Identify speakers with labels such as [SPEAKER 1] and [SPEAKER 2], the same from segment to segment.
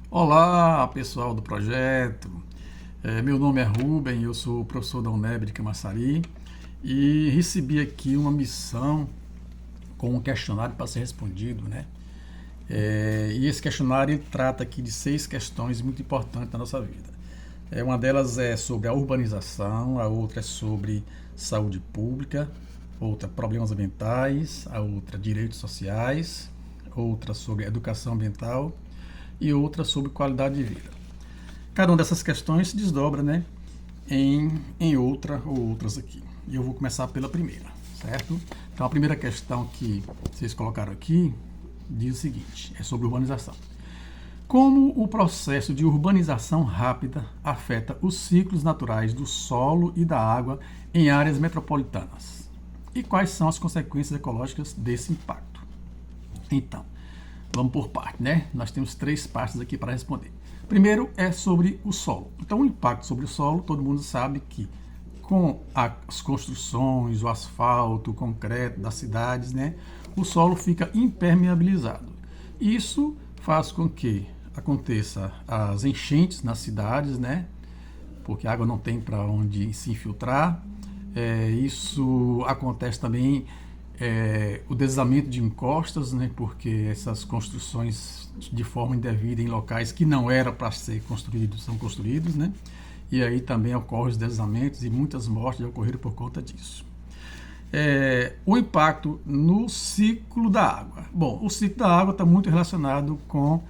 [SPEAKER 1] Olá, pessoal do projeto. Meu nome é Rubem, eu sou professor da UNEB de Camaçari e recebi aqui uma missão com um questionário para ser respondido, né? E esse questionário ele trata aqui de 6 questões muito importantes na nossa vida. Uma delas é sobre a urbanização, a outra é sobre saúde pública, outra problemas ambientais, a outra direitos sociais, outra sobre educação ambiental e outra sobre qualidade de vida. Cada uma dessas questões se desdobra, né, em outra ou outras aqui. E eu vou começar pela primeira, certo? Então a primeira questão que vocês colocaram aqui diz o seguinte, é sobre urbanização. Como o processo de urbanização rápida afeta os ciclos naturais do solo e da água em áreas metropolitanas? E quais são as consequências ecológicas desse impacto? Então, vamos por parte, né? Nós temos 3 partes aqui para responder. Primeiro é sobre o solo. Então, o impacto sobre o solo, todo mundo sabe que com as construções, o asfalto, o concreto das cidades, né, o solo fica impermeabilizado. Isso faz com que aconteça as enchentes nas cidades, né, porque a água não tem para onde se infiltrar. Isso acontece também o deslizamento de encostas, né, porque essas construções de forma indevida em locais que não era para ser construídos são construídos, né, e aí também ocorrem os deslizamentos e muitas mortes já ocorreram por conta disso. O impacto no ciclo da água. Bom, o ciclo da água está muito relacionado com,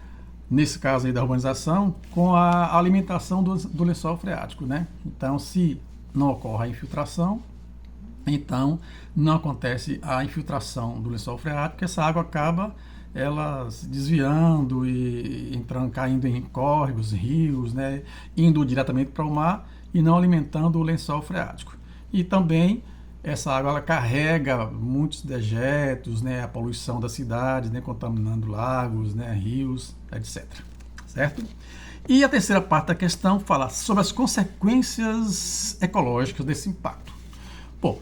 [SPEAKER 1] nesse caso aí da urbanização, com a alimentação do lençol freático, né? Então, se não ocorre a infiltração, então não acontece a infiltração do lençol freático, essa água acaba ela se desviando e entrando, caindo em córregos, rios, né, indo diretamente para o mar e não alimentando o lençol freático. E também essa água ela carrega muitos dejetos, né, a poluição das cidades, né, contaminando lagos, né, rios, etc. Certo? E a terceira parte da questão fala sobre as consequências ecológicas desse impacto. Bom,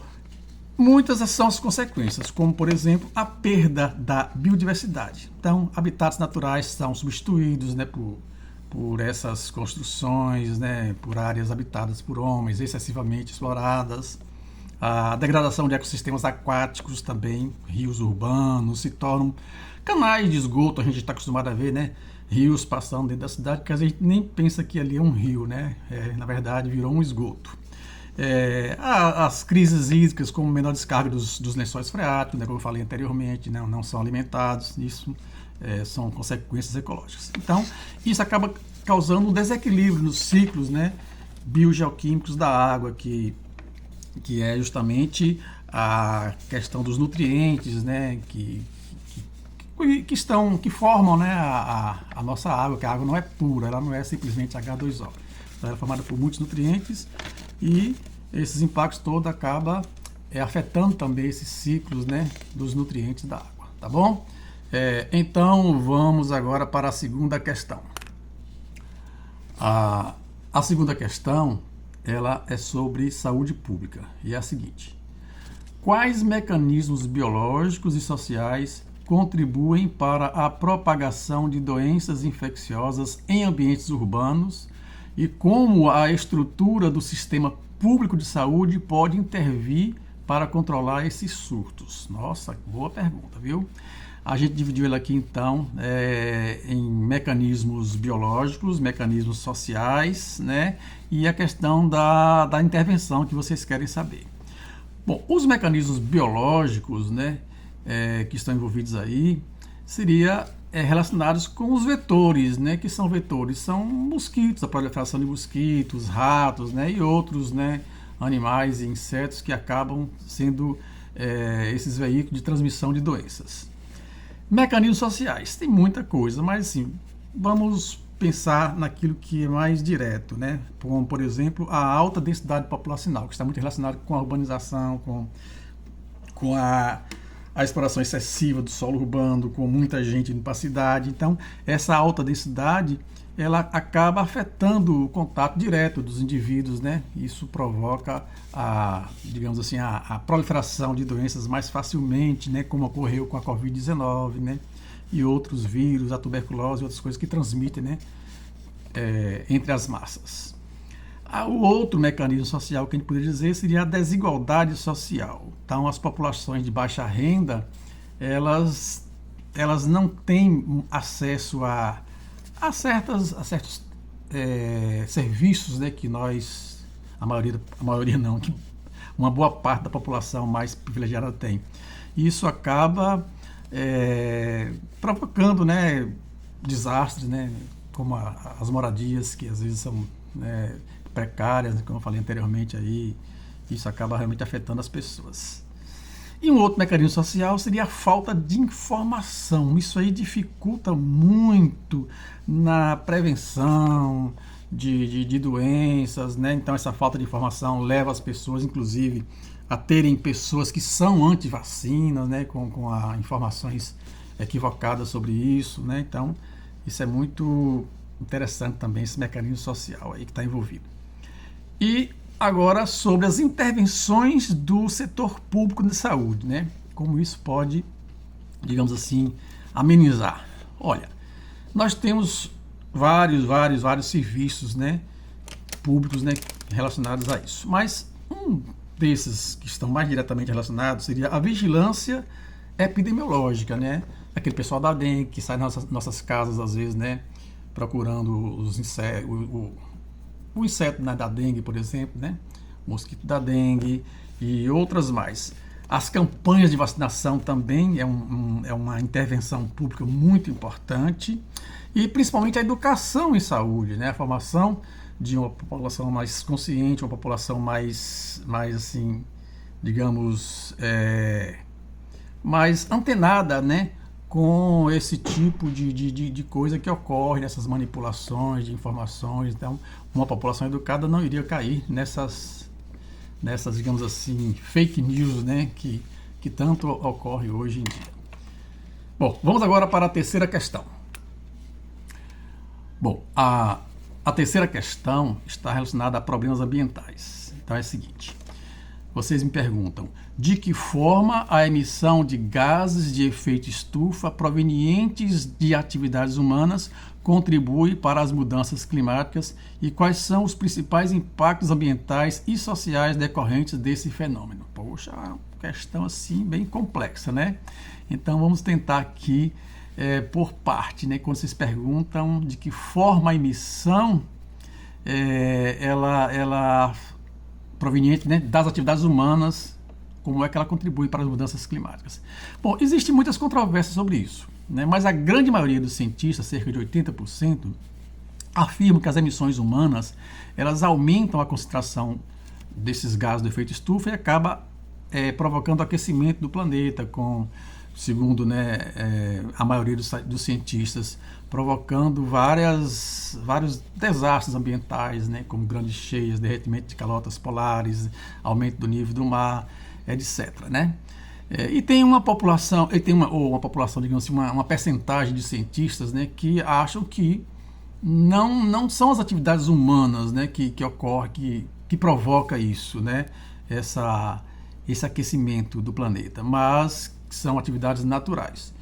[SPEAKER 1] muitas são as consequências, como por exemplo a perda da biodiversidade. Então, habitats naturais são substituídos, né, por essas construções, né, por áreas habitadas por homens, excessivamente exploradas. A degradação de ecossistemas aquáticos também, rios urbanos se tornam canais de esgoto, a gente está acostumado a ver, né? Rios passando dentro da cidade, que a gente nem pensa que ali é um rio, né? Na verdade, virou um esgoto. As crises hídricas, como menor descarga dos lençóis freáticos, né, como eu falei anteriormente, não são alimentados, isso são consequências ecológicas. Então, isso acaba causando um desequilíbrio nos ciclos, né, biogeoquímicos da água, que é justamente a questão dos nutrientes, né, que formam, né, a nossa água, que a água não é pura, ela não é simplesmente H2O. Então, ela é formada por muitos nutrientes e esses impactos todos acabam afetando também esses ciclos, né, dos nutrientes da água, tá bom? Então, vamos agora para a segunda questão. A segunda questão, ela é sobre saúde pública e é a seguinte: quais mecanismos biológicos e sociais contribuem para a propagação de doenças infecciosas em ambientes urbanos e como a estrutura do sistema público de saúde pode intervir para controlar esses surtos? Nossa, boa pergunta, viu? A gente dividiu ele aqui, então, em mecanismos biológicos, mecanismos sociais, né? E a questão da intervenção que vocês querem saber. Bom, os mecanismos biológicos, né, que estão envolvidos aí, seria relacionados com os vetores, né, que são vetores, são mosquitos, a proliferação de mosquitos, ratos, né, e outros, né, animais e insetos que acabam sendo esses veículos de transmissão de doenças. Mecanismos sociais, tem muita coisa, mas assim, vamos pensar naquilo que é mais direto, né? Como, por exemplo, a alta densidade populacional, que está muito relacionado com a urbanização, com a exploração excessiva do solo urbano, com muita gente indo para a cidade. Então, essa alta densidade, ela acaba afetando o contato direto dos indivíduos, né? Isso provoca digamos assim, a proliferação de doenças mais facilmente, né? Como ocorreu com a Covid-19, né? e outros vírus, a tuberculose e outras coisas que transmitem, né, entre as massas. O outro mecanismo social que a gente poderia dizer seria a desigualdade social. Então, as populações de baixa renda, elas não têm acesso a certos serviços, né, que nós, a maioria não, que uma boa parte da população mais privilegiada tem. E isso acaba provocando, né, desastres, né, como as moradias, que às vezes são, né, precárias, como eu falei anteriormente, aí, isso acaba realmente afetando as pessoas. E um outro mecanismo social seria a falta de informação. Isso aí dificulta muito na prevenção de doenças, né? Então essa falta de informação leva as pessoas, inclusive, a terem pessoas que são anti-vacinas, né? Com informações equivocadas sobre isso, né? Então isso é muito interessante também, esse mecanismo social aí que está envolvido. E agora sobre as intervenções do setor público de saúde, né? Como isso pode, digamos assim, amenizar. Olha, nós temos vários serviços, né, públicos, né, relacionados a isso. Mas um desses que estão mais diretamente relacionados seria a vigilância epidemiológica, né? Aquele pessoal da dengue que sai das nossas casas às vezes, né, procurando os insetos, o inseto, né, da dengue, por exemplo, né? O mosquito da dengue e outras mais. As campanhas de vacinação também é uma intervenção pública muito importante, e principalmente a educação em saúde, né? A formação de uma população mais consciente, uma população mais assim, digamos, mais antenada, né, com esse tipo de coisa que ocorre, nessas manipulações de informações. Então, uma população educada não iria cair nessas, digamos assim, fake news, né, que tanto ocorre hoje em dia. Bom, vamos agora para a terceira questão. Bom, a terceira questão está relacionada a problemas ambientais. Então é o seguinte: vocês me perguntam, de que forma a emissão de gases de efeito estufa provenientes de atividades humanas contribui para as mudanças climáticas e quais são os principais impactos ambientais e sociais decorrentes desse fenômeno? Poxa, é uma questão assim bem complexa, né? Então vamos tentar aqui por parte, né? Quando vocês perguntam de que forma a emissão ela proveniente, né, das atividades humanas, como é que ela contribui para as mudanças climáticas. Bom, existem muitas controvérsias sobre isso, né, mas a grande maioria dos cientistas, cerca de 80%, afirmam que as emissões humanas elas aumentam a concentração desses gases do efeito estufa e acaba provocando aquecimento do planeta, segundo, né, a maioria dos cientistas, provocando vários desastres ambientais, né, como grandes cheias, derretimento de calotas polares, aumento do nível do mar, etc., né? E tem uma população, digamos assim, uma percentagem de cientistas, né, que acham que não são as atividades humanas, né, que ocorre, que provoca isso, né, esse aquecimento do planeta, mas são atividades naturais.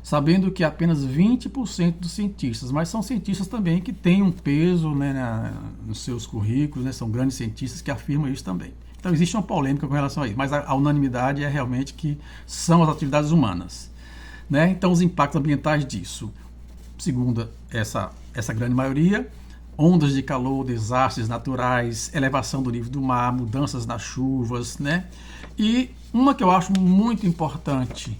[SPEAKER 1] Sabendo que apenas 20% dos cientistas, mas são cientistas também que têm um peso, né, nos seus currículos, né, são grandes cientistas que afirmam isso também. Então existe uma polêmica com relação a isso, mas a unanimidade é realmente que são as atividades humanas, né? Então os impactos ambientais disso, segundo essa grande maioria, ondas de calor, desastres naturais, elevação do nível do mar, mudanças nas chuvas, né? E uma que eu acho muito importante,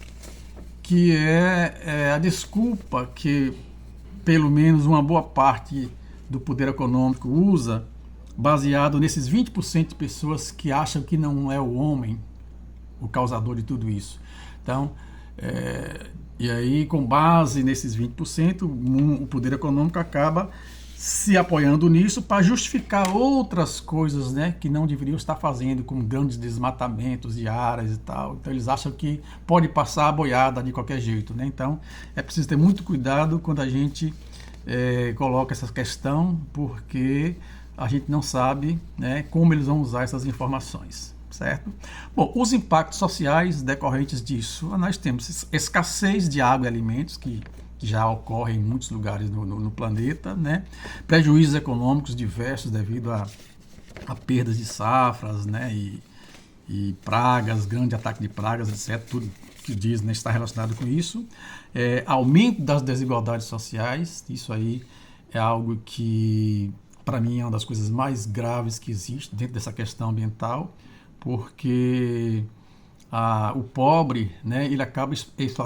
[SPEAKER 1] que é a desculpa que pelo menos uma boa parte do poder econômico usa, baseado nesses 20% de pessoas que acham que não é o homem o causador de tudo isso. Então, e aí, com base nesses 20%, o poder econômico acaba se apoiando nisso para justificar outras coisas, né, que não deveriam estar fazendo, como grandes desmatamentos de áreas e tal. Então eles acham que pode passar a boiada de qualquer jeito, né? Então é preciso ter muito cuidado quando a gente coloca essa questão, porque a gente não sabe, né, como eles vão usar essas informações. certo? Bom, os impactos sociais decorrentes disso, nós temos escassez de água e alimentos, que já ocorre em muitos lugares no planeta, né? Prejuízos econômicos diversos devido a perdas de safras, né? E pragas, grande ataque de pragas, etc. Tudo que diz, né, está relacionado com isso. Aumento das desigualdades sociais, isso aí é algo que, para mim, é uma das coisas mais graves que existe dentro dessa questão ambiental, porque o pobre, né, ele acaba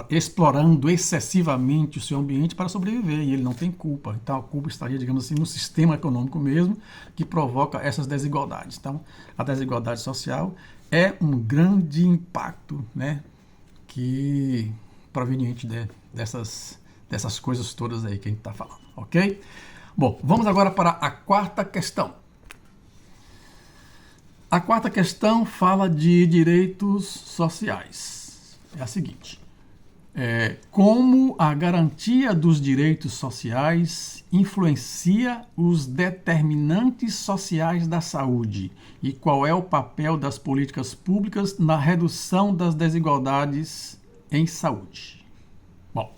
[SPEAKER 1] explorando excessivamente o seu ambiente para sobreviver, e ele não tem culpa. Então a culpa estaria, digamos assim, no sistema econômico mesmo, que provoca essas desigualdades. Então a desigualdade social é um grande impacto, né, que proveniente dessas coisas todas aí que a gente está falando, ok? Bom, vamos agora para a quarta questão. A quarta questão fala de direitos sociais. É a seguinte: como a garantia dos direitos sociais influencia os determinantes sociais da saúde e qual é o papel das políticas públicas na redução das desigualdades em saúde? Bom,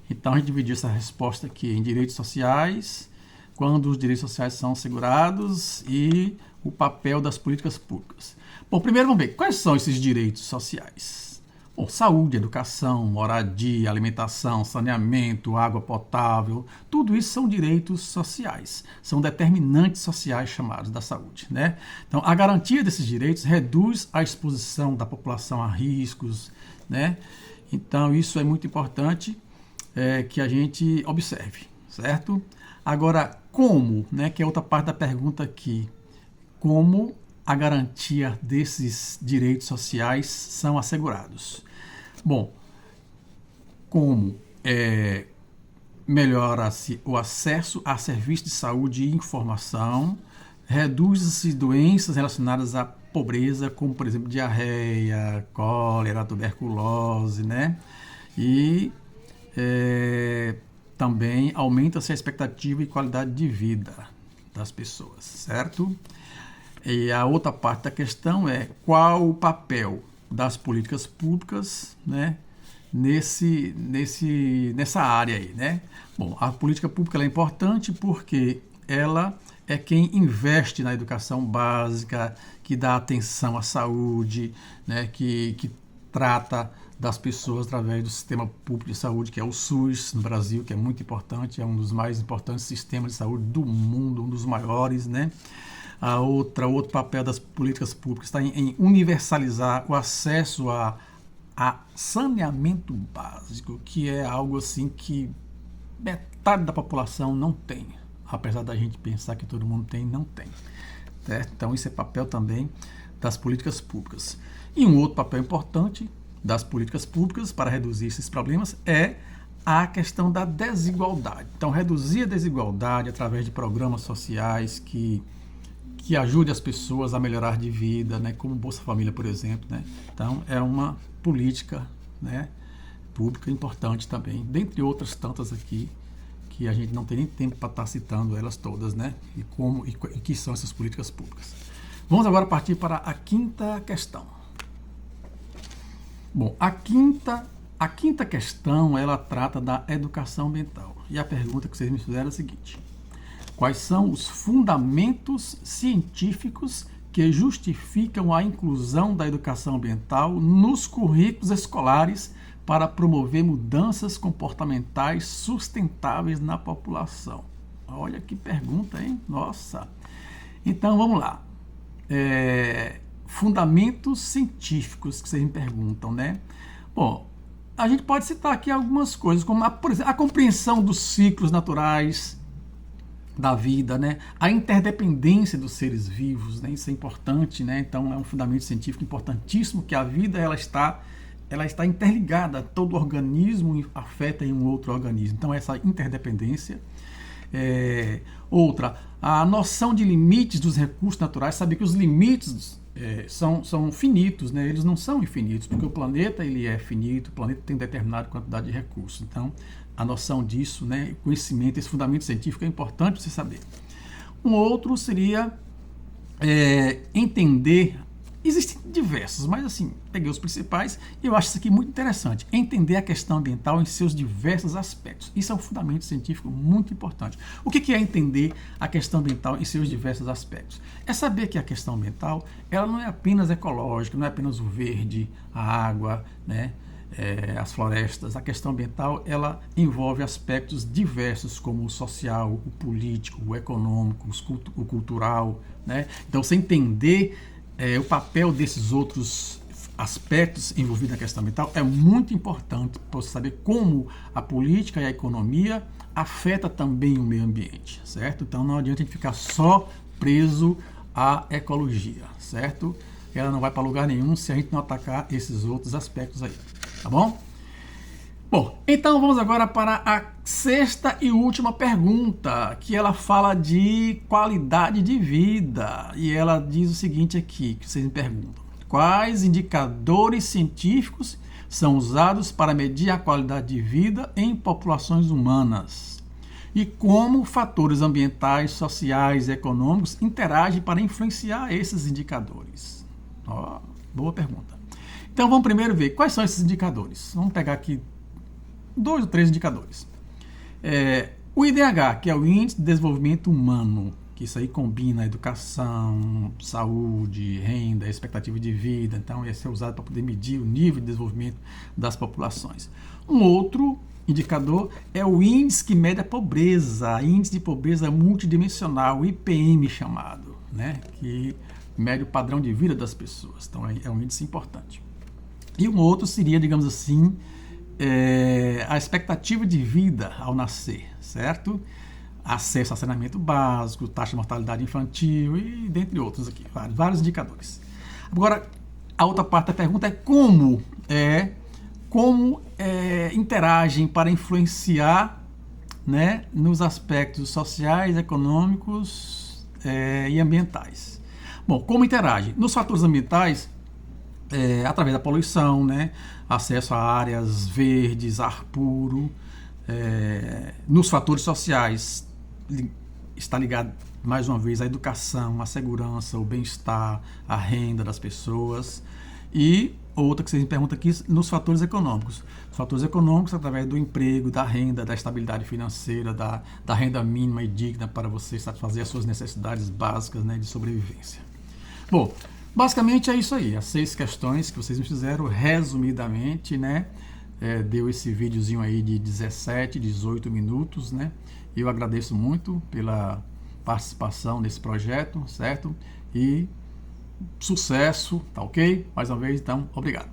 [SPEAKER 1] então a gente dividiu essa resposta aqui em direitos sociais, quando os direitos sociais são assegurados, e o papel das políticas públicas. Bom, primeiro vamos ver quais são esses direitos sociais. Bom, saúde, educação, moradia, alimentação, saneamento, água potável, tudo isso são direitos sociais, são determinantes sociais chamados da saúde, né? Então, a garantia desses direitos reduz a exposição da população a riscos, né? Então, isso é muito importante que a gente observe, certo? Agora, como, né, que é outra parte da pergunta aqui, como a garantia desses direitos sociais são assegurados? Bom, como melhora-se o acesso a serviços de saúde e informação, reduz-se doenças relacionadas à pobreza, como, por exemplo, diarreia, cólera, tuberculose, né? E também aumenta-se a expectativa e qualidade de vida das pessoas, certo? E a outra parte da questão é qual o papel das políticas públicas, né, nessa área aí, né? Bom, a política pública ela é importante porque ela é quem investe na educação básica, que dá atenção à saúde, né, que trata das pessoas através do sistema público de saúde, que é o SUS no Brasil, que é muito importante, é um dos mais importantes sistemas de saúde do mundo, um dos maiores, né? Outro papel das políticas públicas está em universalizar o acesso a saneamento básico, que é algo assim que metade da população não tem, apesar da gente pensar que todo mundo tem, não tem, certo? Então isso é papel também das políticas públicas. E um outro papel importante das políticas públicas para reduzir esses problemas é a questão da desigualdade. Então reduzir a desigualdade através de programas sociais que ajude as pessoas a melhorar de vida, né, como Bolsa Família, por exemplo, né? Então é uma política, né, pública importante também, dentre outras tantas aqui que a gente não tem nem tempo para estar citando elas todas, né? E que são essas políticas públicas. Vamos agora partir para a quinta questão. Bom, a quinta questão ela trata da educação ambiental, e a pergunta que vocês me fizeram é a seguinte: quais são os fundamentos científicos que justificam a inclusão da educação ambiental nos currículos escolares para promover mudanças comportamentais sustentáveis na população? Olha que pergunta, hein? Nossa! Então, vamos lá. Fundamentos científicos que vocês me perguntam, né? Bom, a gente pode citar aqui algumas coisas, como, por exemplo, a compreensão dos ciclos naturais da vida, né? A interdependência dos seres vivos, né? Isso é importante, né? Então é um fundamento científico importantíssimo, que a vida ela está interligada, todo organismo afeta em um outro organismo. Então essa interdependência. Outra, a noção de limites dos recursos naturais, saber que os limites são finitos, né? Eles não são infinitos, porque o planeta ele é finito, o planeta tem determinada quantidade de recursos. Então a noção disso, né, conhecimento, esse fundamento científico é importante você saber. Um outro seria entender Existem diversos, mas assim, peguei os principais e eu acho isso aqui muito interessante. Entender a questão ambiental em seus diversos aspectos. Isso é um fundamento científico muito importante. O que é entender a questão ambiental em seus diversos aspectos? É saber que a questão ambiental, ela não é apenas ecológica, não é apenas o verde, a água, né? As florestas. A questão ambiental, ela envolve aspectos diversos, como o social, o político, o econômico, o cultural, né? Então, você entender o papel desses outros aspectos envolvidos na questão ambiental é muito importante para você saber como a política e a economia afeta também o meio ambiente, certo? Então não adianta a gente ficar só preso à ecologia, certo? Ela não vai para lugar nenhum se a gente não atacar esses outros aspectos aí, tá bom? Bom, então vamos agora para a sexta e última pergunta, que ela fala de qualidade de vida. E ela diz o seguinte aqui, que vocês me perguntam. Quais indicadores científicos são usados para medir a qualidade de vida em populações humanas? E como fatores ambientais, sociais e econômicos interagem para influenciar esses indicadores? Boa pergunta. Então vamos primeiro ver quais são esses indicadores. Vamos pegar aqui 2 ou 3 indicadores. O IDH, que é o Índice de Desenvolvimento Humano, que isso aí combina educação, saúde, renda, expectativa de vida. Então, esse é usado para poder medir o nível de desenvolvimento das populações. Um outro indicador é o Índice que mede a pobreza, Índice de Pobreza Multidimensional, IPM chamado, né? Que mede o padrão de vida das pessoas. Então, é um índice importante. E um outro seria, digamos assim, a expectativa de vida ao nascer, certo? Acesso a saneamento básico, taxa de mortalidade infantil e dentre outros aqui, vários indicadores. Agora, a outra parte da pergunta é como interagem para influenciar, né, nos aspectos sociais, econômicos e ambientais. Bom, como interagem? Nos fatores ambientais, através da poluição, né? Acesso a áreas verdes, ar puro. Nos fatores sociais, está ligado mais uma vez à educação, à segurança, ao bem-estar, à renda das pessoas. E outra que vocês me perguntam aqui, nos fatores econômicos. Os fatores econômicos através do emprego, da renda, da estabilidade financeira, da renda mínima e digna para você satisfazer as suas necessidades básicas, né, de sobrevivência. Bom, basicamente é isso aí, as 6 questões que vocês me fizeram, resumidamente, né? Deu esse videozinho aí de 17, 18 minutos, né? Eu agradeço muito pela participação nesse projeto, certo? E sucesso, tá ok? Mais uma vez, então, obrigado.